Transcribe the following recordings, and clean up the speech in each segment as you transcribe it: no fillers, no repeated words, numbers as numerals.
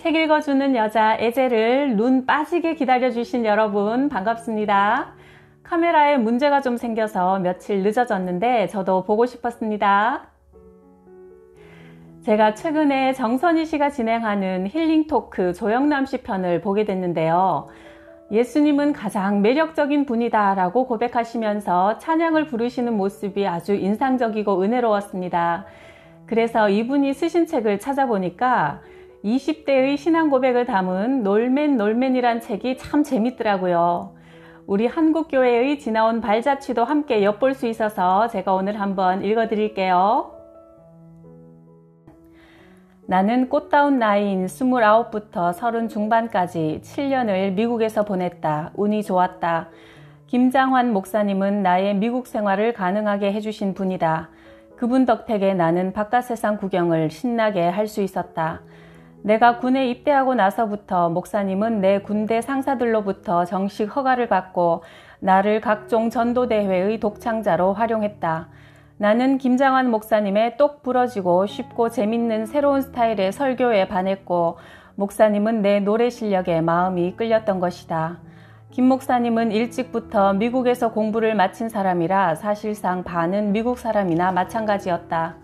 책 읽어주는 여자 에제를 눈 빠지게 기다려주신 여러분 반갑습니다. 카메라에 문제가 좀 생겨서 며칠 늦어졌는데 저도 보고 싶었습니다. 제가 최근에 정선희 씨가 진행하는 힐링 토크 조영남 씨 편을 보게 됐는데요. 예수님은 가장 매력적인 분이다 라고 고백하시면서 찬양을 부르시는 모습이 아주 인상적이고 은혜로웠습니다. 그래서 이분이 쓰신 책을 찾아보니까 20대의 신앙 고백을 담은 놀맨이란 책이 참 재밌더라고요. 우리 한국교회의 지나온 발자취도 함께 엿볼 수 있어서 제가 오늘 한번 읽어드릴게요. 나는 꽃다운 나이인 29부터 30 중반까지 7년을 미국에서 보냈다. 운이 좋았다. 김장환 목사님은 나의 미국 생활을 가능하게 해주신 분이다. 그분 덕택에 나는 바깥 세상 구경을 신나게 할 수 있었다. 내가 군에 입대하고 나서부터 목사님은 내 군대 상사들로부터 정식 허가를 받고 나를 각종 전도대회의 독창자로 활용했다. 나는 김장환 목사님의 똑 부러지고 쉽고 재밌는 새로운 스타일의 설교에 반했고 목사님은 내 노래 실력에 마음이 끌렸던 것이다. 김 목사님은 일찍부터 미국에서 공부를 마친 사람이라 사실상 반은 미국 사람이나 마찬가지였다.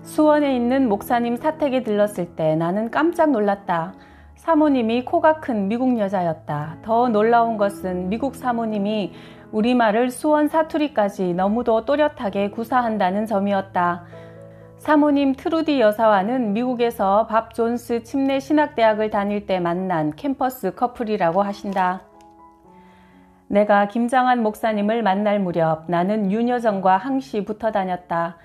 수원에 있는 목사님 사택에 들렀을 때 나는 깜짝 놀랐다. 사모님이 코가 큰 미국 여자였다. 더 놀라운 것은 미국 사모님이 우리말을 수원 사투리까지 너무도 또렷하게 구사한다는 점이었다. 사모님 트루디 여사와는 미국에서 밥 존스 침례 신학대학을 다닐 때 만난 캠퍼스 커플이라고 하신다. 내가 김장환 목사님을 만날 무렵 나는 윤여정과 항시 붙어 다녔다.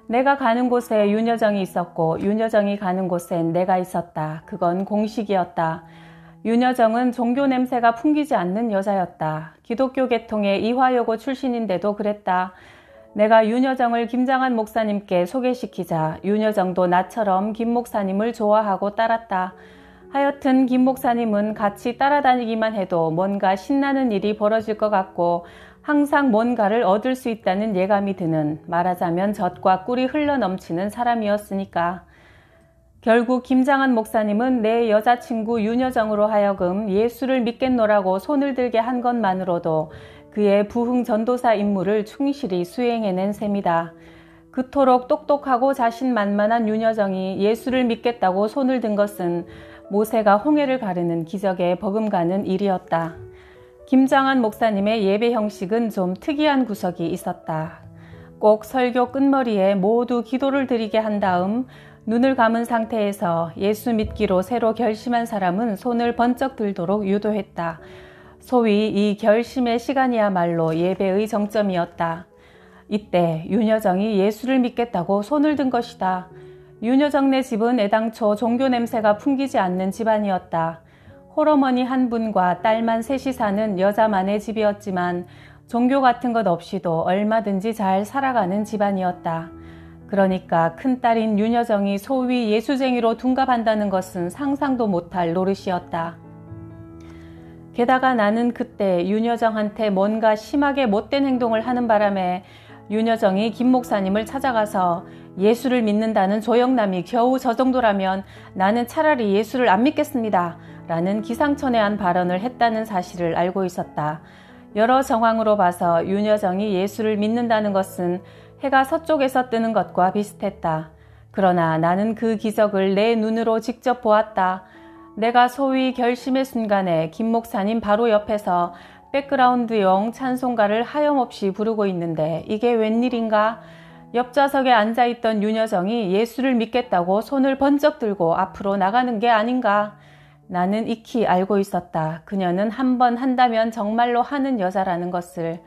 내가 가는 곳에 윤여정이 있었고 윤여정이 가는 곳엔 내가 있었다. 그건 공식이었다. 윤여정은 종교 냄새가 풍기지 않는 여자였다. 기독교 계통의 이화여고 출신인데도 그랬다. 내가 윤여정을 김장환 목사님께 소개시키자 윤여정도 나처럼 김 목사님을 좋아하고 따랐다. 하여튼 김 목사님은 같이 따라다니기만 해도 뭔가 신나는 일이 벌어질 것 같고 항상 뭔가를 얻을 수 있다는 예감이 드는, 말하자면 젖과 꿀이 흘러넘치는 사람이었으니까. 결국 김장환 목사님은 내 여자친구 윤여정으로 하여금 예수를 믿겠노라고 손을 들게 한 것만으로도 그의 부흥 전도사 임무를 충실히 수행해낸 셈이다. 그토록 똑똑하고 자신만만한 윤여정이 예수를 믿겠다고 손을 든 것은 모세가 홍해를 가르는 기적에 버금가는 일이었다. 김장환 목사님의 예배 형식은 좀 특이한 구석이 있었다. 꼭 설교 끝머리에 모두 기도를 드리게 한 다음 눈을 감은 상태에서 예수 믿기로 새로 결심한 사람은 손을 번쩍 들도록 유도했다. 소위 이 결심의 시간이야말로 예배의 정점이었다. 이때 윤여정이 예수를 믿겠다고 손을 든 것이다. 윤여정네 집은 애당초 종교 냄새가 풍기지 않는 집안이었다. 홀어머니 한 분과 딸만 셋이 사는 여자만의 집이었지만 종교 같은 것 없이도 얼마든지 잘 살아가는 집안이었다. 그러니까 큰딸인 윤여정이 소위 예수쟁이로 둔갑한다는 것은 상상도 못할 노릇이었다. 게다가 나는 그때 윤여정한테 뭔가 심하게 못된 행동을 하는 바람에 윤여정이 김 목사님을 찾아가서 예수를 믿는다는 조영남이 겨우 저 정도라면 나는 차라리 예수를 안 믿겠습니다. 라는 기상천외한 발언을 했다는 사실을 알고 있었다. 여러 정황으로 봐서 윤여정이 예수를 믿는다는 것은 해가 서쪽에서 뜨는 것과 비슷했다. 그러나 나는 그 기적을 내 눈으로 직접 보았다. 내가 소위 결심의 순간에 김 목사님 바로 옆에서 백그라운드용 찬송가를 하염없이 부르고 있는데 이게 웬일인가? 옆좌석에 앉아있던 윤여정이 예수를 믿겠다고 손을 번쩍 들고 앞으로 나가는 게 아닌가? 나는 익히 알고 있었다. 그녀는 한 번 한다면 정말로 하는 여자라는 것을.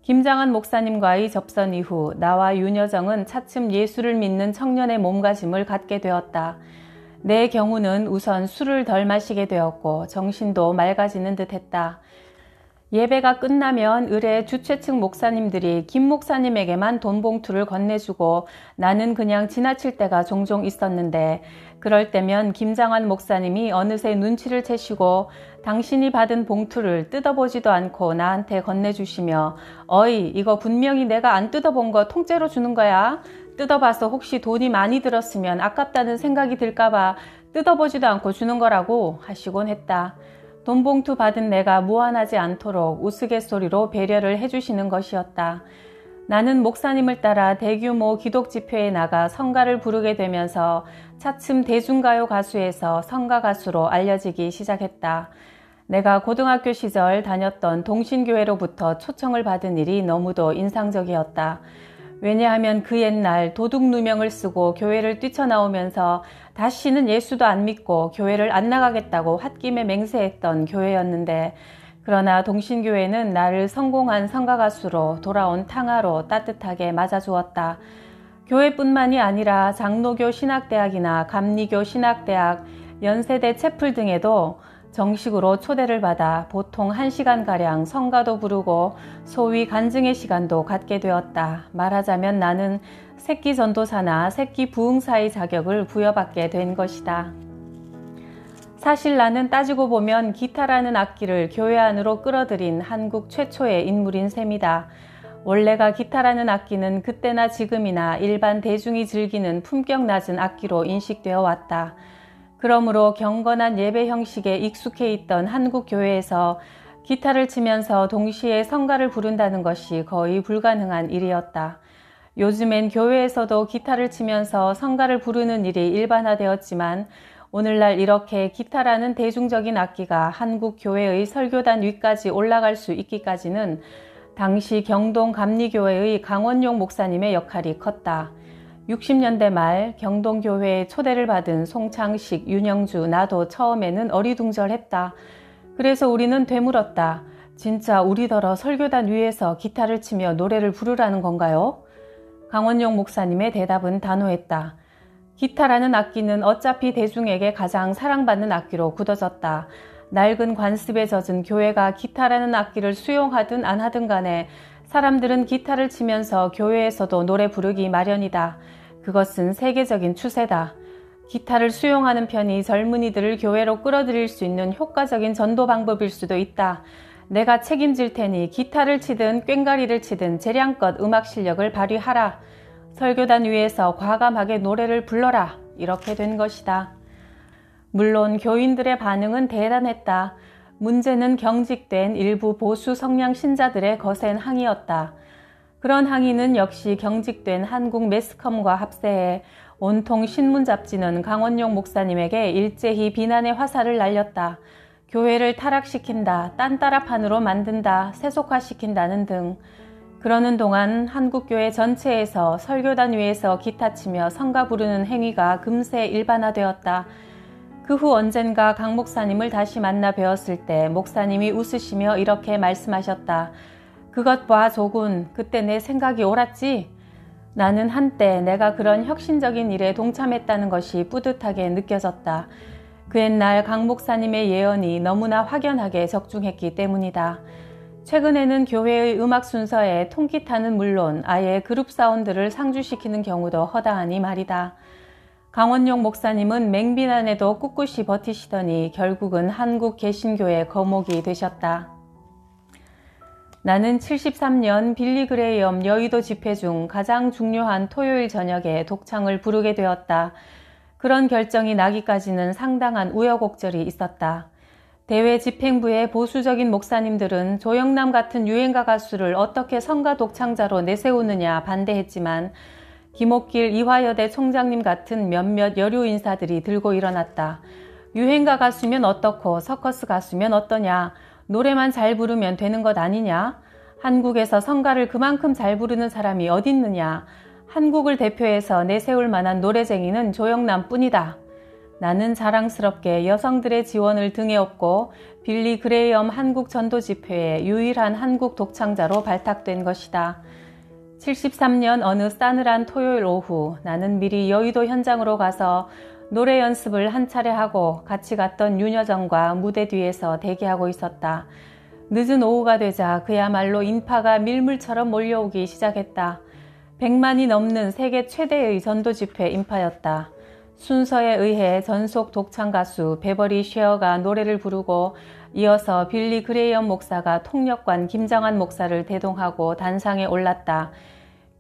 김장환 목사님과의 접선 이후 나와 윤여정은 차츰 예수를 믿는 청년의 몸가짐을 갖게 되었다. 내 경우는 우선 술을 덜 마시게 되었고 정신도 맑아지는 듯했다. 예배가 끝나면 의뢰 주최측 목사님들이 김 목사님에게만 돈 봉투를 건네주고 나는 그냥 지나칠 때가 종종 있었는데 그럴 때면 김장환 목사님이 어느새 눈치를 채시고 당신이 받은 봉투를 뜯어보지도 않고 나한테 건네주시며 어이 이거 분명히 내가 안 뜯어본 거 통째로 주는 거야. 뜯어봐서 혹시 돈이 많이 들었으면 아깝다는 생각이 들까봐 뜯어보지도 않고 주는 거라고 하시곤 했다. 돈봉투 받은 내가 무안하지 않도록 우스갯소리로 배려를 해주시는 것이었다. 나는 목사님을 따라 대규모 기독 집회에 나가 성가를 부르게 되면서 차츰 대중가요 가수에서 성가 가수로 알려지기 시작했다. 내가 고등학교 시절 다녔던 동신교회로부터 초청을 받은 일이 너무도 인상적이었다. 왜냐하면 그 옛날 도둑 누명을 쓰고 교회를 뛰쳐나오면서 다시는 예수도 안 믿고 교회를 안 나가겠다고 홧김에 맹세했던 교회였는데, 그러나 동신교회는 나를 성공한 성가가수로 돌아온 탕화로 따뜻하게 맞아주었다. 교회뿐만이 아니라 장로교 신학대학이나 감리교 신학대학, 연세대 채플 등에도 정식으로 초대를 받아 보통 1시간가량 성가도 부르고 소위 간증의 시간도 갖게 되었다. 말하자면 나는 새끼 전도사나 새끼 부흥사의 자격을 부여받게 된 것이다. 사실 나는 따지고 보면 기타라는 악기를 교회 안으로 끌어들인 한국 최초의 인물인 셈이다. 원래가 기타라는 악기는 그때나 지금이나 일반 대중이 즐기는 품격 낮은 악기로 인식되어 왔다. 그러므로 경건한 예배 형식에 익숙해 있던 한국 교회에서 기타를 치면서 동시에 성가를 부른다는 것이 거의 불가능한 일이었다. 요즘엔 교회에서도 기타를 치면서 성가를 부르는 일이 일반화되었지만, 오늘날 이렇게 기타라는 대중적인 악기가 한국 교회의 설교단 위까지 올라갈 수 있기까지는 당시 경동 감리교회의 강원용 목사님의 역할이 컸다. 60년대 말 경동교회에 초대를 받은 송창식, 윤영주, 나도 처음에는 어리둥절했다. 그래서 우리는 되물었다. 진짜 우리더러 설교단 위에서 기타를 치며 노래를 부르라는 건가요? 강원용 목사님의 대답은 단호했다. 기타라는 악기는 어차피 대중에게 가장 사랑받는 악기로 굳어졌다. 낡은 관습에 젖은 교회가 기타라는 악기를 수용하든 안 하든 간에 사람들은 기타를 치면서 교회에서도 노래 부르기 마련이다. 그것은 세계적인 추세다. 기타를 수용하는 편이 젊은이들을 교회로 끌어들일 수 있는 효과적인 전도 방법일 수도 있다. 내가 책임질 테니 기타를 치든 꽹과리를 치든 재량껏 음악 실력을 발휘하라. 설교단 위에서 과감하게 노래를 불러라. 이렇게 된 것이다. 물론 교인들의 반응은 대단했다. 문제는 경직된 일부 보수 성향 신자들의 거센 항의였다. 그런 항의는 역시 경직된 한국 매스컴과 합세해 온통 신문 잡지는 강원용 목사님에게 일제히 비난의 화살을 날렸다. 교회를 타락시킨다, 딴따라판으로 만든다, 세속화시킨다는 등. 그러는 동안 한국교회 전체에서 설교단 위에서 기타 치며 성가 부르는 행위가 금세 일반화되었다. 그 후 언젠가 강 목사님을 다시 만나 뵈었을 때 목사님이 웃으시며 이렇게 말씀하셨다. 그것 봐 조군, 그때 내 생각이 옳았지? 나는 한때 내가 그런 혁신적인 일에 동참했다는 것이 뿌듯하게 느껴졌다. 그 옛날 강 목사님의 예언이 너무나 확연하게 적중했기 때문이다. 최근에는 교회의 음악 순서에 통기타는 물론 아예 그룹 사운드를 상주시키는 경우도 허다하니 말이다. 강원용 목사님은 맹비난에도 꿋꿋이 버티시더니 결국은 한국 개신교의 거목이 되셨다. 나는 73년 빌리 그레이엄 여의도 집회 중 가장 중요한 토요일 저녁에 독창을 부르게 되었다. 그런 결정이 나기까지는 상당한 우여곡절이 있었다. 대외 집행부의 보수적인 목사님들은 조영남 같은 유행가 가수를 어떻게 성가 독창자로 내세우느냐 반대했지만, 김옥길 이화여대 총장님 같은 몇몇 여류 인사들이 들고 일어났다. 유행가 가수면 어떻고 서커스 가수면 어떠냐. 노래만 잘 부르면 되는 것 아니냐? 한국에서 성가를 그만큼 잘 부르는 사람이 어딨느냐? 한국을 대표해서 내세울 만한 노래쟁이는 조영남 뿐이다. 나는 자랑스럽게 여성들의 지원을 등에 업고 빌리 그레이엄 한국 전도 집회의 유일한 한국 독창자로 발탁된 것이다. 73년 어느 싸늘한 토요일 오후 나는 미리 여의도 현장으로 가서 노래 연습을 한 차례 하고 같이 갔던 윤여정과 무대 뒤에서 대기하고 있었다. 늦은 오후가 되자 그야말로 인파가 밀물처럼 몰려오기 시작했다. 100만이 넘는 세계 최대의 전도 집회 인파였다. 순서에 의해 전속 독창 가수 베버리 쉐어가 노래를 부르고 이어서 빌리 그레이엄 목사가 통역관 김정한 목사를 대동하고 단상에 올랐다.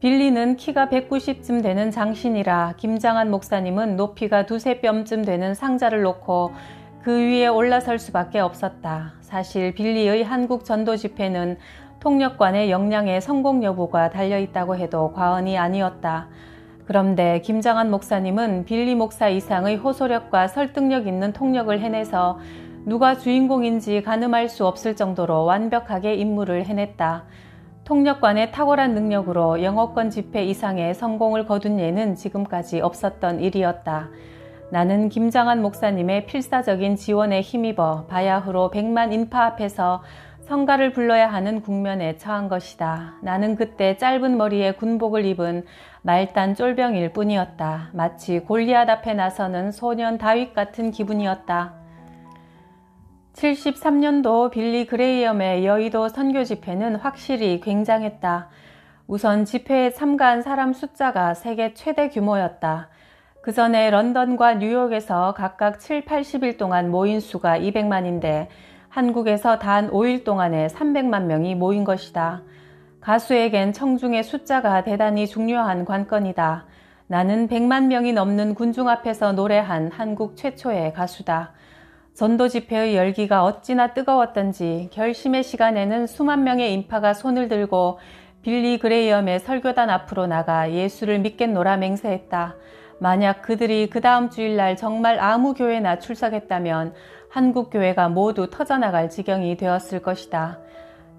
빌리는 키가 190쯤 되는 장신이라 김장한 목사님은 높이가 두세 뼘쯤 되는 상자를 놓고 그 위에 올라설 수밖에 없었다. 사실 빌리의 한국 전도 집회는 통역관의 역량의 성공 여부가 달려있다고 해도 과언이 아니었다. 그런데 김장한 목사님은 빌리 목사 이상의 호소력과 설득력 있는 통역을 해내서 누가 주인공인지 가늠할 수 없을 정도로 완벽하게 임무를 해냈다. 통역관의 탁월한 능력으로 영어권 집회 이상의 성공을 거둔 예는 지금까지 없었던 일이었다. 나는 김장한 목사님의 필사적인 지원에 힘입어 바야흐로 100만 인파 앞에서 성가를 불러야 하는 국면에 처한 것이다. 나는 그때 짧은 머리에 군복을 입은 말단 쫄병일 뿐이었다. 마치 골리앗 앞에 나서는 소년 다윗 같은 기분이었다. 73년도 빌리 그레이엄의 여의도 선교 집회는 확실히 굉장했다. 우선 집회에 참가한 사람 숫자가 세계 최대 규모였다. 그 전에 런던과 뉴욕에서 각각 7, 80일 동안 모인 수가 200만인데 한국에서 단 5일 동안에 300만 명이 모인 것이다. 가수에겐 청중의 숫자가 대단히 중요한 관건이다. 나는 100만 명이 넘는 군중 앞에서 노래한 한국 최초의 가수다. 전도 집회의 열기가 어찌나 뜨거웠던지 결심의 시간에는 수만 명의 인파가 손을 들고 빌리 그레이엄의 설교단 앞으로 나가 예수를 믿겠노라 맹세했다. 만약 그들이 그 다음 주일날 정말 아무 교회나 출석했다면 한국 교회가 모두 터져나갈 지경이 되었을 것이다.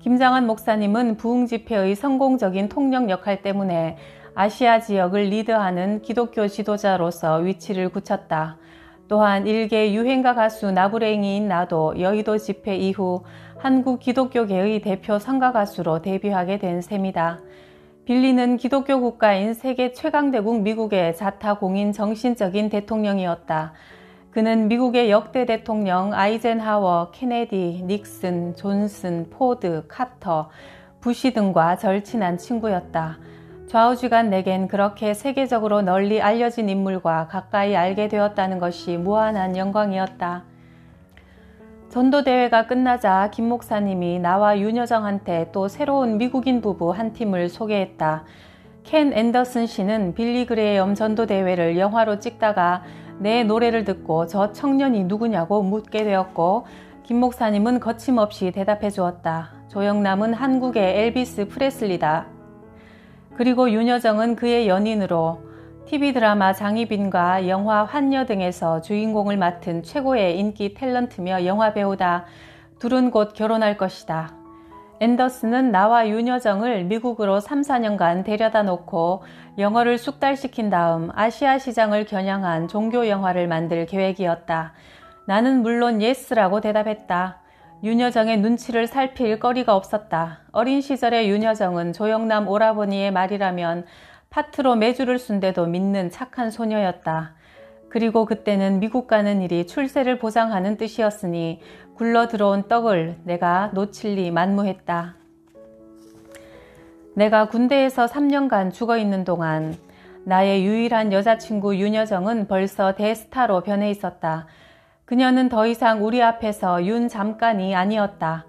김장한 목사님은 부흥 집회의 성공적인 통역 역할 때문에 아시아 지역을 리드하는 기독교 지도자로서 위치를 굳혔다. 또한 일개 유행가 가수 나부랭이인 나도 여의도 집회 이후 한국 기독교계의 대표 성가 가수로 데뷔하게 된 셈이다. 빌리는 기독교 국가인 세계 최강대국 미국의 자타공인 정신적인 대통령이었다. 그는 미국의 역대 대통령 아이젠하워, 케네디, 닉슨, 존슨, 포드, 카터, 부시 등과 절친한 친구였다. 좌우지간 내겐 그렇게 세계적으로 널리 알려진 인물과 가까이 알게 되었다는 것이 무한한 영광이었다. 전도대회가 끝나자 김 목사님이 나와 윤여정한테 또 새로운 미국인 부부 한 팀을 소개했다. 켄 앤더슨 씨는 빌리 그레이엄 전도대회를 영화로 찍다가 내 노래를 듣고 저 청년이 누구냐고 묻게 되었고 김 목사님은 거침없이 대답해 주었다. 조영남은 한국의 엘비스 프레슬리다. 그리고 윤여정은 그의 연인으로 TV 드라마 장희빈과 영화 환녀 등에서 주인공을 맡은 최고의 인기 탤런트며 영화배우다. 둘은 곧 결혼할 것이다. 앤더슨은 나와 윤여정을 미국으로 3, 4년간 데려다 놓고 영어를 숙달시킨 다음 아시아 시장을 겨냥한 종교 영화를 만들 계획이었다. 나는 물론 예스라고 대답했다. 윤여정의 눈치를 살필 거리가 없었다. 어린 시절의 윤여정은 조영남 오라버니의 말이라면 파트로 매주를 쓴데도 믿는 착한 소녀였다. 그리고 그때는 미국 가는 일이 출세를 보장하는 뜻이었으니 굴러 들어온 떡을 내가 놓칠 리 만무했다. 내가 군대에서 3년간 죽어있는 동안 나의 유일한 여자친구 윤여정은 벌써 대스타로 변해 있었다. 그녀는 더 이상 우리 앞에서 윤 잠깐이 아니었다.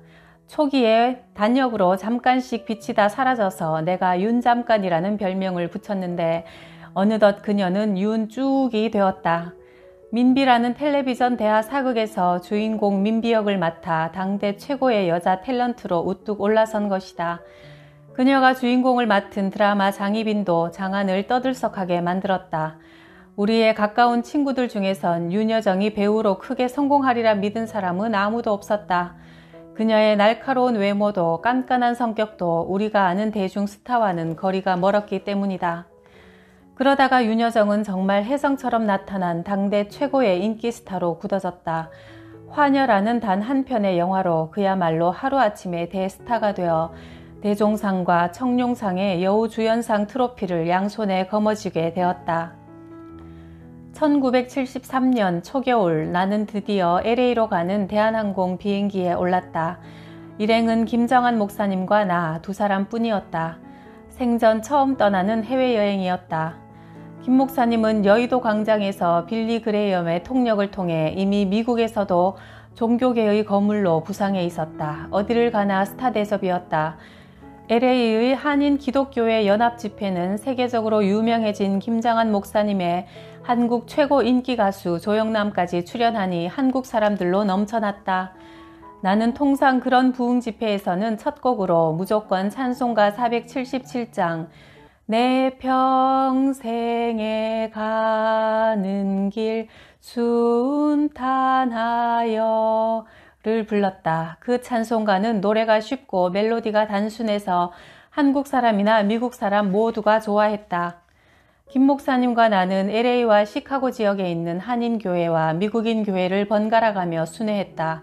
초기에 단역으로 잠깐씩 비치다 사라져서 내가 윤 잠깐이라는 별명을 붙였는데 어느덧 그녀는 윤 쭉이 되었다. 민비라는 텔레비전 대하 사극에서 주인공 민비 역을 맡아 당대 최고의 여자 탤런트로 우뚝 올라선 것이다. 그녀가 주인공을 맡은 드라마 장희빈도 장안을 떠들썩하게 만들었다. 우리의 가까운 친구들 중에선 윤여정이 배우로 크게 성공하리라 믿은 사람은 아무도 없었다. 그녀의 날카로운 외모도 깐깐한 성격도 우리가 아는 대중 스타와는 거리가 멀었기 때문이다. 그러다가 윤여정은 정말 혜성처럼 나타난 당대 최고의 인기 스타로 굳어졌다. 화녀라는 단 한 편의 영화로 그야말로 하루아침에 대스타가 되어 대종상과 청룡상의 여우주연상 트로피를 양손에 거머쥐게 되었다. 1973년 초겨울 나는 드디어 LA로 가는 대한항공 비행기에 올랐다. 일행은 김정한 목사님과 나 두 사람뿐이었다. 생전 처음 떠나는 해외여행이었다. 김 목사님은 여의도 광장에서 빌리 그레이엄의 통역을 통해 이미 미국에서도 종교계의 거물로 부상해 있었다. 어디를 가나 스타 대접이었다. LA의 한인 기독교회 연합 집회는 세계적으로 유명해진 김장한 목사님의 한국 최고 인기 가수 조영남까지 출연하니 한국 사람들로 넘쳐났다. 나는 통상 그런 부흥 집회에서는 첫 곡으로 무조건 찬송가 477장 내 평생에 가는 길 순탄하여 를 불렀다. 그 찬송가는 노래가 쉽고 멜로디가 단순해서 한국 사람이나 미국 사람 모두가 좋아했다. 김 목사님과 나는 LA와 시카고 지역에 있는 한인 교회와 미국인 교회를 번갈아 가며 순회했다.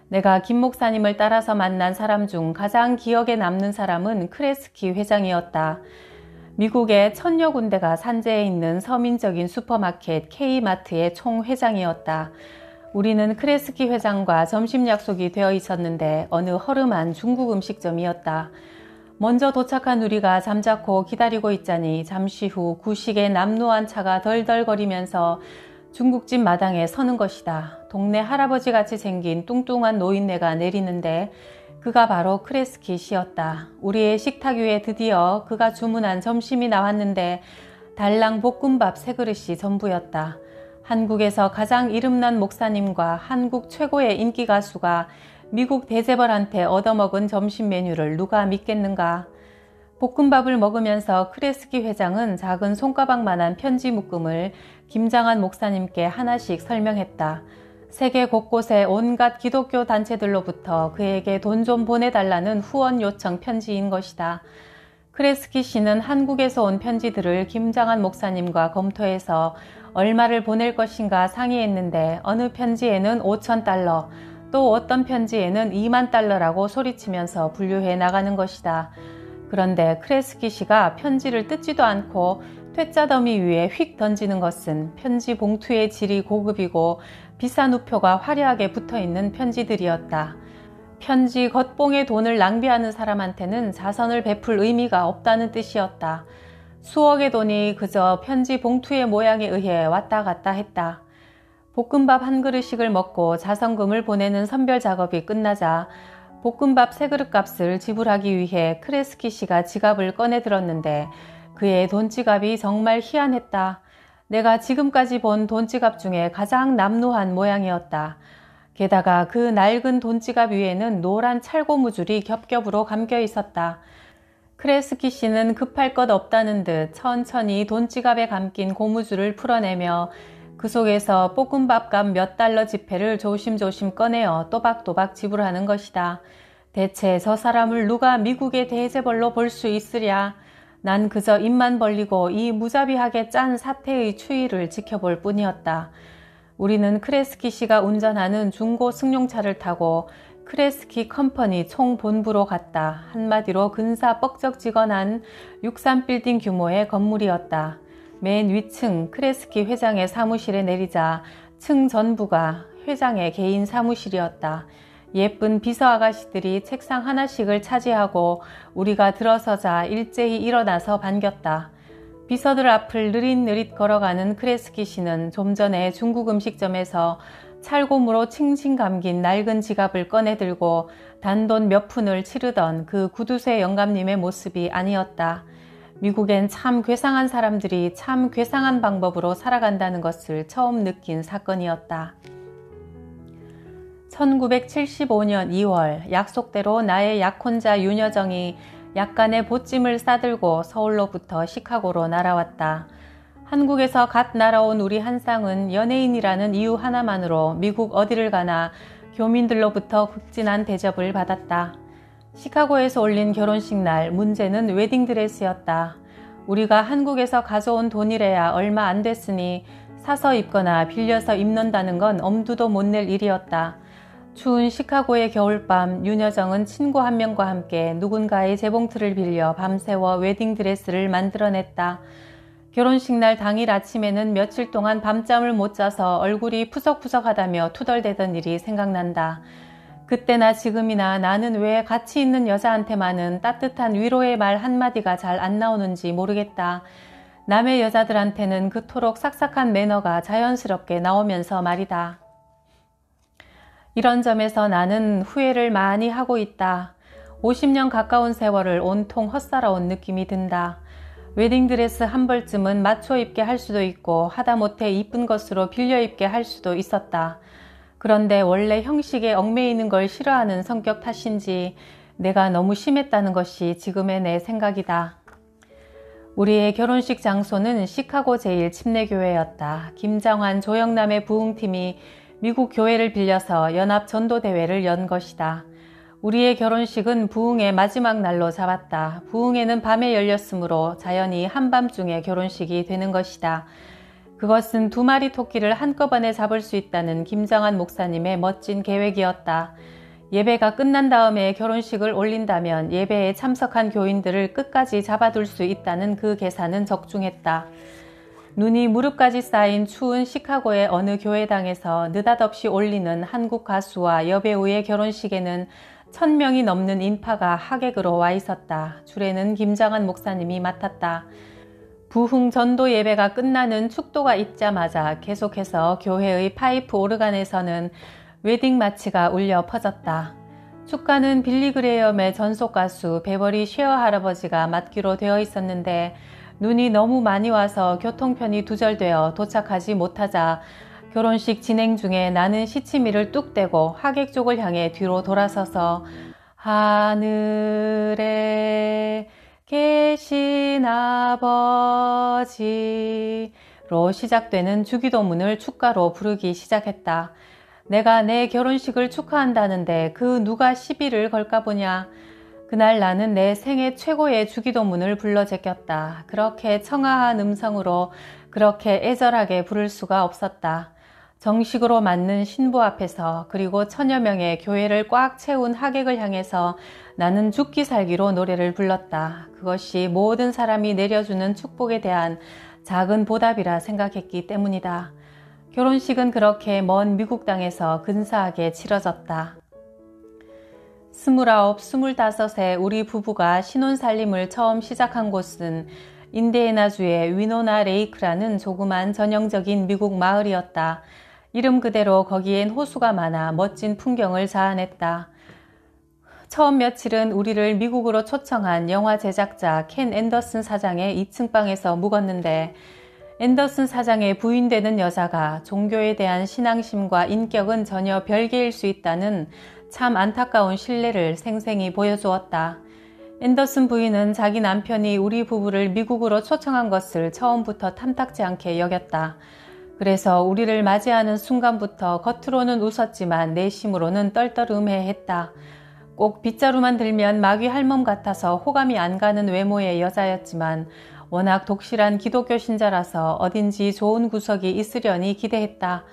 내가 김 목사님을 따라서 만난 사람 중 가장 기억에 남는 사람은 크레스키 회장이었다. 미국의 1000여 군데가 산재해 있는 서민적인 슈퍼마켓 K마트의 총회장이었다. 우리는 크레스키 회장과 점심 약속이 되어 있었는데 어느 허름한 중국 음식점이었다. 먼저 도착한 우리가 잠자코 기다리고 있자니 잠시 후 구식의 남루한 차가 덜덜거리면서 중국집 마당에 서는 것이다. 동네 할아버지같이 생긴 뚱뚱한 노인네가 내리는데 그가 바로 크레스키 씨였다. 우리의 식탁 위에 드디어 그가 주문한 점심이 나왔는데 달랑 볶음밥 3그릇이 전부였다. 한국에서 가장 이름난 목사님과 한국 최고의 인기 가수가 미국 대재벌한테 얻어먹은 점심 메뉴를 누가 믿겠는가. 볶음밥을 먹으면서 크레스키 회장은 작은 손가락만한 편지 묶음을 김장한 목사님께 하나씩 설명했다. 세계 곳곳의 온갖 기독교 단체들로부터 그에게 돈 좀 보내달라는 후원 요청 편지인 것이다. 크레스키 씨는 한국에서 온 편지들을 김장한 목사님과 검토해서 얼마를 보낼 것인가 상의했는데 어느 편지에는 5,000달러, 또 어떤 편지에는 2만 달러라고 소리치면서 분류해 나가는 것이다. 그런데 크레스키 씨가 편지를 뜯지도 않고 퇴짜 더미 위에 휙 던지는 것은 편지 봉투의 질이 고급이고 비싼 우표가 화려하게 붙어있는 편지들이었다. 편지 겉봉에 돈을 낭비하는 사람한테는 자선을 베풀 의미가 없다는 뜻이었다. 수억의 돈이 그저 편지 봉투의 모양에 의해 왔다 갔다 했다. 볶음밥 한 그릇씩을 먹고 자선금을 보내는 선별 작업이 끝나자 볶음밥 3그릇 값을 지불하기 위해 크레스키 씨가 지갑을 꺼내 들었는데 그의 돈지갑이 정말 희한했다. 내가 지금까지 본 돈지갑 중에 가장 남루한 모양이었다. 게다가 그 낡은 돈지갑 위에는 노란 찰고무줄이 겹겹으로 감겨 있었다. 크레스키 씨는 급할 것 없다는 듯 천천히 돈지갑에 감긴 고무줄을 풀어내며 그 속에서 볶음밥값 몇 달러 지폐를 조심조심 꺼내어 또박또박 지불하는 것이다. 대체 저 사람을 누가 미국의 대재벌로 볼 수 있으랴. 난 그저 입만 벌리고 이 무자비하게 짠 사태의 추이를 지켜볼 뿐이었다. 우리는 크레스키 씨가 운전하는 중고 승용차를 타고 크레스키 컴퍼니 총본부로 갔다. 한마디로 근사 뻑적지건한 63빌딩 규모의 건물이었다. 맨 위층 크레스키 회장의 사무실에 내리자 층 전부가 회장의 개인 사무실이었다. 예쁜 비서 아가씨들이 책상 하나씩을 차지하고 우리가 들어서자 일제히 일어나서 반겼다. 비서들 앞을 느릿느릿 걸어가는 크레스키 씨는 좀 전에 중국 음식점에서 찰고무로 칭칭 감긴 낡은 지갑을 꺼내들고 단돈 몇 푼을 치르던 그 구두쇠 영감님의 모습이 아니었다. 미국엔 참 괴상한 사람들이 참 괴상한 방법으로 살아간다는 것을 처음 느낀 사건이었다. 1975년 2월 약속대로 나의 약혼자 윤여정이 약간의 보찜을 싸들고 서울로부터 시카고로 날아왔다. 한국에서 갓 날아온 우리 한쌍은 연예인이라는 이유 하나만으로 미국 어디를 가나 교민들로부터 극진한 대접을 받았다. 시카고에서 올린 결혼식 날 문제는 웨딩드레스였다. 우리가 한국에서 가져온 돈이래야 얼마 안 됐으니 사서 입거나 빌려서 입는다는 건 엄두도 못 낼 일이었다. 추운 시카고의 겨울밤 윤여정은 친구 한 명과 함께 누군가의 재봉틀을 빌려 밤새워 웨딩드레스를 만들어냈다. 결혼식 날 당일 아침에는 며칠 동안 밤잠을 못 자서 얼굴이 푸석푸석하다며 투덜대던 일이 생각난다. 그때나 지금이나 나는 왜 같이 있는 여자한테만은 따뜻한 위로의 말 한마디가 잘 안 나오는지 모르겠다. 남의 여자들한테는 그토록 싹싹한 매너가 자연스럽게 나오면서 말이다. 이런 점에서 나는 후회를 많이 하고 있다. 50년 가까운 세월을 온통 헛살아온 느낌이 든다. 웨딩드레스 한 벌쯤은 맞춰 입게 할 수도 있고 하다못해 이쁜 것으로 빌려 입게 할 수도 있었다. 그런데 원래 형식에 얽매이는 걸 싫어하는 성격 탓인지 내가 너무 심했다는 것이 지금의 내 생각이다. 우리의 결혼식 장소는 시카고 제1침례교회였다. 김장환, 조영남의 부흥팀이 미국 교회를 빌려서 연합 전도대회를 연 것이다. 우리의 결혼식은 부흥의 마지막 날로 잡았다. 부흥회는 밤에 열렸으므로 자연히 한밤중에 결혼식이 되는 것이다. 그것은 2마리 토끼를 한꺼번에 잡을 수 있다는 김장환 목사님의 멋진 계획이었다. 예배가 끝난 다음에 결혼식을 올린다면 예배에 참석한 교인들을 끝까지 잡아둘 수 있다는 그 계산은 적중했다. 눈이 무릎까지 쌓인 추운 시카고의 어느 교회당에서 느닷없이 올리는 한국 가수와 여배우의 결혼식에는 1000명이 넘는 인파가 하객으로 와 있었다. 줄에는 김장환 목사님이 맡았다. 부흥 전도 예배가 끝나는 축도가 있자마자 계속해서 교회의 파이프 오르간에서는 웨딩 마치가 울려 퍼졌다. 축가는 빌리 그레이엄의 전속 가수 베버리 쉐어 할아버지가 맡기로 되어 있었는데 눈이 너무 많이 와서 교통편이 두절되어 도착하지 못하자 결혼식 진행 중에 나는 시치미를 뚝 떼고 하객 쪽을 향해 뒤로 돌아서서 하늘에 계신 아버지로 시작되는 주기도문을 축가로 부르기 시작했다. 내가 내 결혼식을 축하한다는데 그 누가 시비를 걸까 보냐. 그날 나는 내 생애 최고의 주기도문을 불러 제꼈다. 그렇게 청아한 음성으로 그렇게 애절하게 부를 수가 없었다. 정식으로 맞는 신부 앞에서 그리고 천여 명의 교회를 꽉 채운 하객을 향해서 나는 죽기 살기로 노래를 불렀다. 그것이 모든 사람이 내려주는 축복에 대한 작은 보답이라 생각했기 때문이다. 결혼식은 그렇게 먼 미국 땅에서 근사하게 치러졌다. 29, 25에 우리 부부가 신혼살림을 처음 시작한 곳은 인디애나주의 위노나 레이크라는 조그만 전형적인 미국 마을이었다. 이름 그대로 거기엔 호수가 많아 멋진 풍경을 자아냈다. 처음 며칠은 우리를 미국으로 초청한 영화 제작자 켄 앤더슨 사장의 2층 방에서 묵었는데 앤더슨 사장의 부인되는 여자가 종교에 대한 신앙심과 인격은 전혀 별개일 수 있다는 참 안타까운 신뢰를 생생히 보여주었다. 앤더슨 부인은 자기 남편이 우리 부부를 미국으로 초청한 것을 처음부터 탐탁지 않게 여겼다. 그래서 우리를 맞이하는 순간부터 겉으로는 웃었지만 내심으로는 떨떠름해했다. 꼭 빗자루만 들면 마귀 할멈 같아서 호감이 안 가는 외모의 여자였지만 워낙 독실한 기독교 신자라서 어딘지 좋은 구석이 있으려니 기대했다.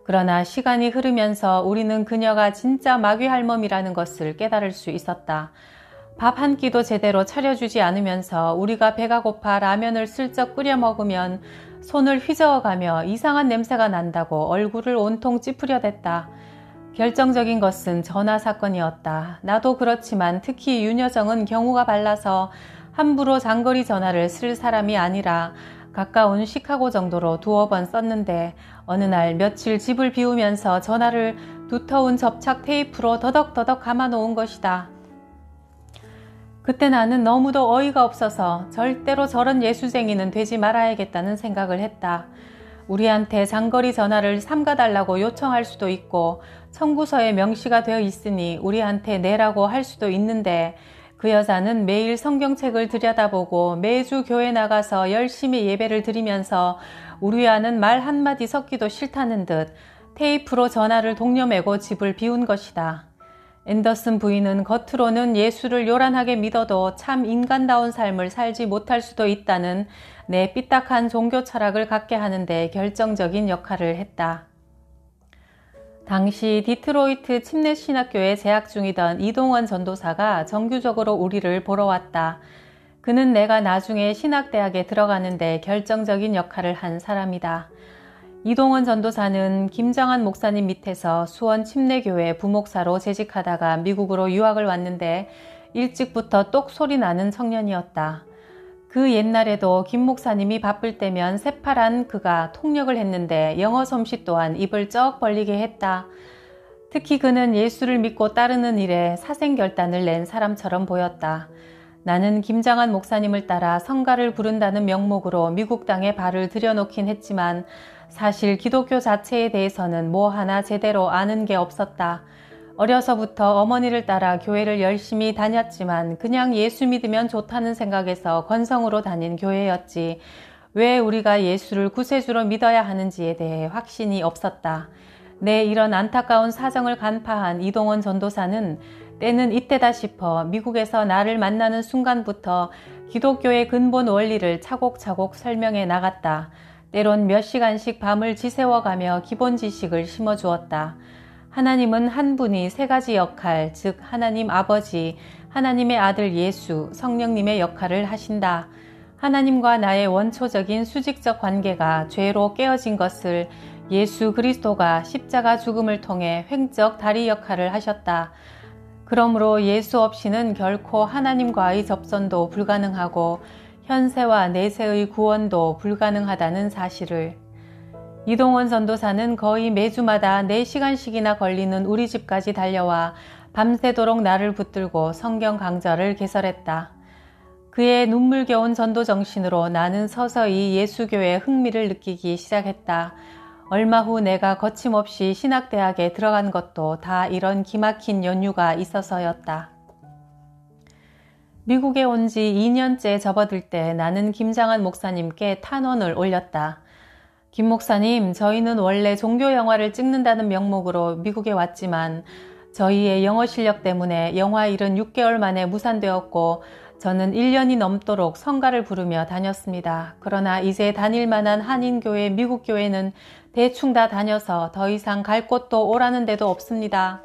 그러나 시간이 흐르면서 우리는 그녀가 진짜 마귀 할멈이라는 것을 깨달을 수 있었다. 밥 한 끼도 제대로 차려주지 않으면서 우리가 배가 고파 라면을 슬쩍 끓여 먹으면 손을 휘저어가며 이상한 냄새가 난다고 얼굴을 온통 찌푸려댔다. 결정적인 것은 전화 사건이었다. 나도 그렇지만 특히 윤여정은 경우가 발라서 함부로 장거리 전화를 쓸 사람이 아니라 가까운 시카고 정도로 2번 썼는데 어느 날 며칠 집을 비우면서 전화를 두터운 접착 테이프로 더덕더덕 감아놓은 것이다. 그때 나는 너무도 어이가 없어서 절대로 저런 예수쟁이는 되지 말아야겠다는 생각을 했다. 우리한테 장거리 전화를 삼가달라고 요청할 수도 있고 청구서에 명시가 되어 있으니 우리한테 내라고 할 수도 있는데 그 여자는 매일 성경책을 들여다보고 매주 교회 나가서 열심히 예배를 드리면서 우리와는 말 한마디 섞기도 싫다는 듯 테이프로 전화를 독려매고 집을 비운 것이다. 앤더슨 부인은 겉으로는 예수를 요란하게 믿어도 참 인간다운 삶을 살지 못할 수도 있다는 내 삐딱한 종교 철학을 갖게 하는데 결정적인 역할을 했다. 당시 디트로이트 침례신학교에 재학 중이던 이동원 전도사가 정규적으로 우리를 보러 왔다. 그는 내가 나중에 신학대학에 들어가는데 결정적인 역할을 한 사람이다. 이동원 전도사는 김장환 목사님 밑에서 수원 침례교회 부목사로 재직하다가 미국으로 유학을 왔는데 일찍부터 똑소리 나는 청년이었다. 그 옛날에도 김 목사님이 바쁠 때면 새파란 그가 통역을 했는데 영어 솜씨 또한 입을 쩍 벌리게 했다. 특히 그는 예수를 믿고 따르는 일에 사생결단을 낸 사람처럼 보였다. 나는 김장한 목사님을 따라 성가를 부른다는 명목으로 미국 땅에 발을 들여놓긴 했지만 사실 기독교 자체에 대해서는 뭐 하나 제대로 아는 게 없었다. 어려서부터 어머니를 따라 교회를 열심히 다녔지만 그냥 예수 믿으면 좋다는 생각에서 건성으로 다닌 교회였지. 왜 우리가 예수를 구세주로 믿어야 하는지에 대해 확신이 없었다. 내 이런 안타까운 사정을 간파한 이동원 전도사는 때는 이때다 싶어 미국에서 나를 만나는 순간부터 기독교의 근본 원리를 차곡차곡 설명해 나갔다. 때론 몇 시간씩 밤을 지새워가며 기본 지식을 심어주었다. 하나님은 한 분이 세 가지 역할, 즉 하나님 아버지, 하나님의 아들 예수, 성령님의 역할을 하신다. 하나님과 나의 원초적인 수직적 관계가 죄로 깨어진 것을 예수 그리스도가 십자가 죽음을 통해 횡적 다리 역할을 하셨다. 그러므로 예수 없이는 결코 하나님과의 접선도 불가능하고 현세와 내세의 구원도 불가능하다는 사실을. 이동원 전도사는 거의 매주마다 4시간씩이나 걸리는 우리 집까지 달려와 밤새도록 나를 붙들고 성경 강좌를 개설했다. 그의 눈물겨운 전도 정신으로 나는 서서히 예수교에 흥미를 느끼기 시작했다. 얼마 후 내가 거침없이 신학대학에 들어간 것도 다 이런 기막힌 연유가 있어서였다. 미국에 온 지 2년째 접어들 때 나는 김장한 목사님께 탄원을 올렸다. 김 목사님, 저희는 원래 종교 영화를 찍는다는 명목으로 미국에 왔지만 저희의 영어 실력 때문에 영화 일은 6개월 만에 무산되었고 저는 1년이 넘도록 성가를 부르며 다녔습니다. 그러나 이제 다닐 만한 한인교회, 미국 교회는 대충 다 다녀서 더 이상 갈 곳도 오라는 데도 없습니다.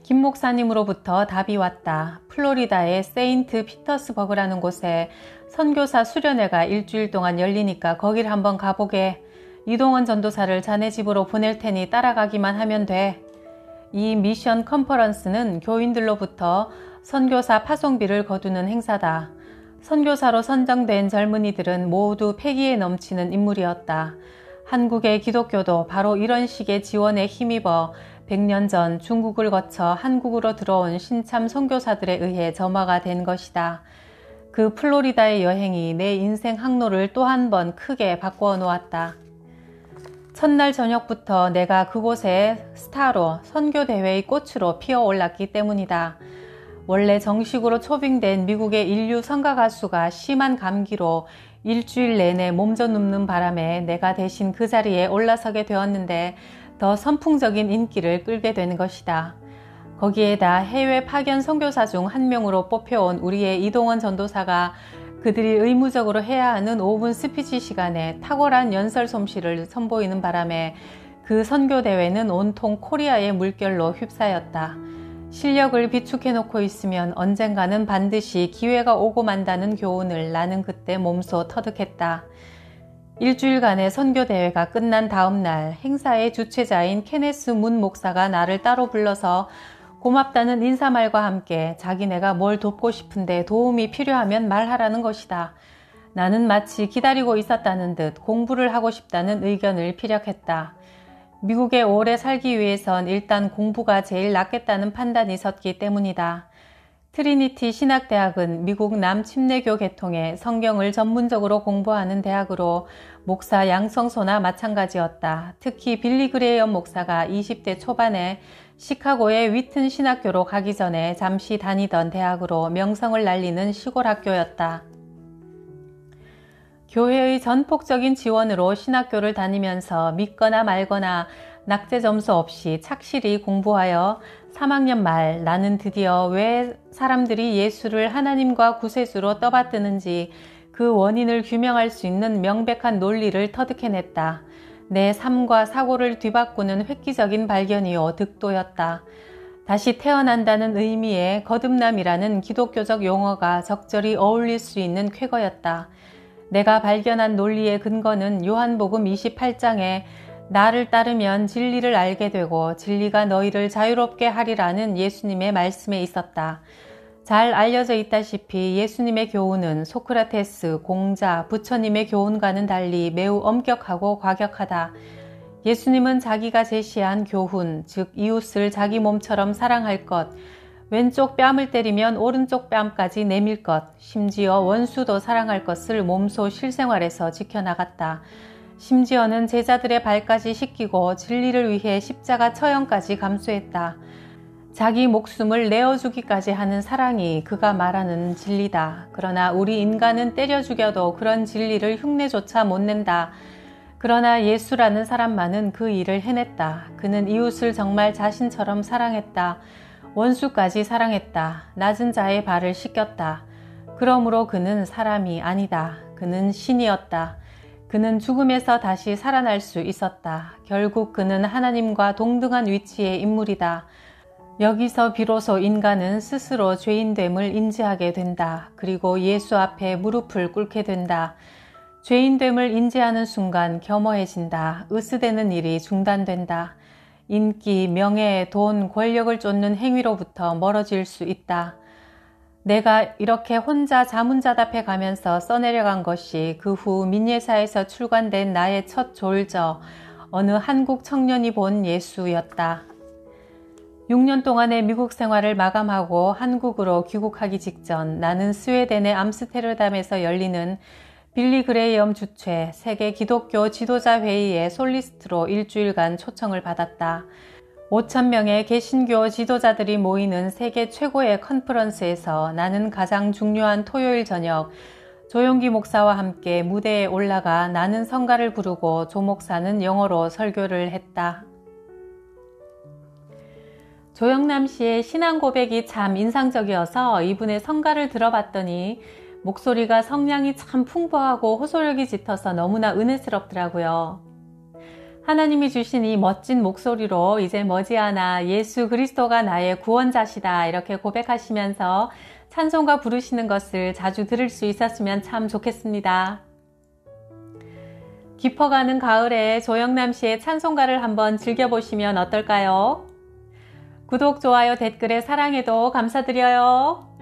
김 목사님으로부터 답이 왔다. 플로리다의 세인트 피터스버그라는 곳에 선교사 수련회가 일주일 동안 열리니까 거길 한번 가보게. 이동원 전도사를 자네 집으로 보낼 테니 따라가기만 하면 돼. 이 미션 컨퍼런스는 교인들로부터 선교사 파송비를 거두는 행사다. 선교사로 선정된 젊은이들은 모두 패기에 넘치는 인물이었다. 한국의 기독교도 바로 이런 식의 지원에 힘입어 100년 전 중국을 거쳐 한국으로 들어온 신참 선교사들에 의해 점화가 된 것이다. 그 플로리다의 여행이 내 인생 항로를 또 한 번 크게 바꾸어 놓았다. 첫날 저녁부터 내가 그곳에 스타로 선교대회의 꽃으로 피어올랐기 때문이다. 원래 정식으로 초빙된 미국의 인류 성가 가수가 심한 감기로 일주일 내내 몸져 눕는 바람에 내가 대신 그 자리에 올라서게 되었는데 더 선풍적인 인기를 끌게 된 것이다. 거기에다 해외 파견 선교사 중 한 명으로 뽑혀온 우리의 이동원 전도사가 그들이 의무적으로 해야 하는 5분 스피치 시간에 탁월한 연설 솜씨를 선보이는 바람에 그 선교대회는 온통 코리아의 물결로 휩싸였다. 실력을 비축해놓고 있으면 언젠가는 반드시 기회가 오고 만다는 교훈을 나는 그때 몸소 터득했다. 일주일간의 선교대회가 끝난 다음 날 행사의 주최자인 케네스 문 목사가 나를 따로 불러서 고맙다는 인사말과 함께 자기네가 뭘 돕고 싶은데 도움이 필요하면 말하라는 것이다. 나는 마치 기다리고 있었다는 듯 공부를 하고 싶다는 의견을 피력했다. 미국에 오래 살기 위해선 일단 공부가 제일 낫겠다는 판단이 섰기 때문이다. 트리니티 신학대학은 미국 남침례교 계통의 성경을 전문적으로 공부하는 대학으로 목사 양성소나 마찬가지였다. 특히 빌리 그레이엄 목사가 20대 초반에 시카고의 위튼 신학교로 가기 전에 잠시 다니던 대학으로 명성을 날리는 시골 학교였다. 교회의 전폭적인 지원으로 신학교를 다니면서 믿거나 말거나 낙제 점수 없이 착실히 공부하여 3학년 말 나는 드디어 왜 사람들이 예수를 하나님과 구세주로 떠받드는지 그 원인을 규명할 수 있는 명백한 논리를 터득해냈다. 내 삶과 사고를 뒤바꾸는 획기적인 발견이요 득도였다. 다시 태어난다는 의미의 거듭남이라는 기독교적 용어가 적절히 어울릴 수 있는 쾌거였다. 내가 발견한 논리의 근거는 요한복음 28장에 나를 따르면 진리를 알게 되고 진리가 너희를 자유롭게 하리라는 예수님의 말씀에 있었다. 잘 알려져 있다시피 예수님의 교훈은 소크라테스, 공자, 부처님의 교훈과는 달리 매우 엄격하고 과격하다. 예수님은 자기가 제시한 교훈, 즉 이웃을 자기 몸처럼 사랑할 것, 왼쪽 뺨을 때리면 오른쪽 뺨까지 내밀 것, 심지어 원수도 사랑할 것을 몸소 실생활에서 지켜나갔다. 심지어는 제자들의 발까지 씻기고 진리를 위해 십자가 처형까지 감수했다. 자기 목숨을 내어주기까지 하는 사랑이 그가 말하는 진리다. 그러나 우리 인간은 때려 죽여도 그런 진리를 흉내조차 못 낸다. 그러나 예수라는 사람만은 그 일을 해냈다. 그는 이웃을 정말 자신처럼 사랑했다. 원수까지 사랑했다. 낮은 자의 발을 씻겼다. 그러므로 그는 사람이 아니다. 그는 신이었다. 그는 죽음에서 다시 살아날 수 있었다. 결국 그는 하나님과 동등한 위치의 인물이다. 여기서 비로소 인간은 스스로 죄인됨을 인지하게 된다. 그리고 예수 앞에 무릎을 꿇게 된다. 죄인됨을 인지하는 순간 겸허해진다. 으스대는 일이 중단된다. 인기, 명예, 돈, 권력을 쫓는 행위로부터 멀어질 수 있다. 내가 이렇게 혼자 자문자답해 가면서 써내려간 것이 그 후 민예사에서 출간된 나의 첫 졸저, 어느 한국 청년이 본 예수였다. 6년 동안의 미국 생활을 마감하고 한국으로 귀국하기 직전 나는 스웨덴의 암스테르담에서 열리는 빌리 그레이엄 주최 세계 기독교 지도자 회의의 솔리스트로 일주일간 초청을 받았다. 5,000명의 개신교 지도자들이 모이는 세계 최고의 컨퍼런스에서 나는 가장 중요한 토요일 저녁 조용기 목사와 함께 무대에 올라가 나는 성가를 부르고 조 목사는 영어로 설교를 했다. 조영남 씨의 신앙 고백이 참 인상적이어서 이분의 성가를 들어봤더니 목소리가 성량이 참 풍부하고 호소력이 짙어서 너무나 은혜스럽더라고요. 하나님이 주신 이 멋진 목소리로 이제 머지않아 예수 그리스도가 나의 구원자시다 이렇게 고백하시면서 찬송가 부르시는 것을 자주 들을 수 있었으면 참 좋겠습니다. 깊어가는 가을에 조영남 씨의 찬송가를 한번 즐겨보시면 어떨까요? 구독, 좋아요, 댓글에 사랑해도 감사드려요.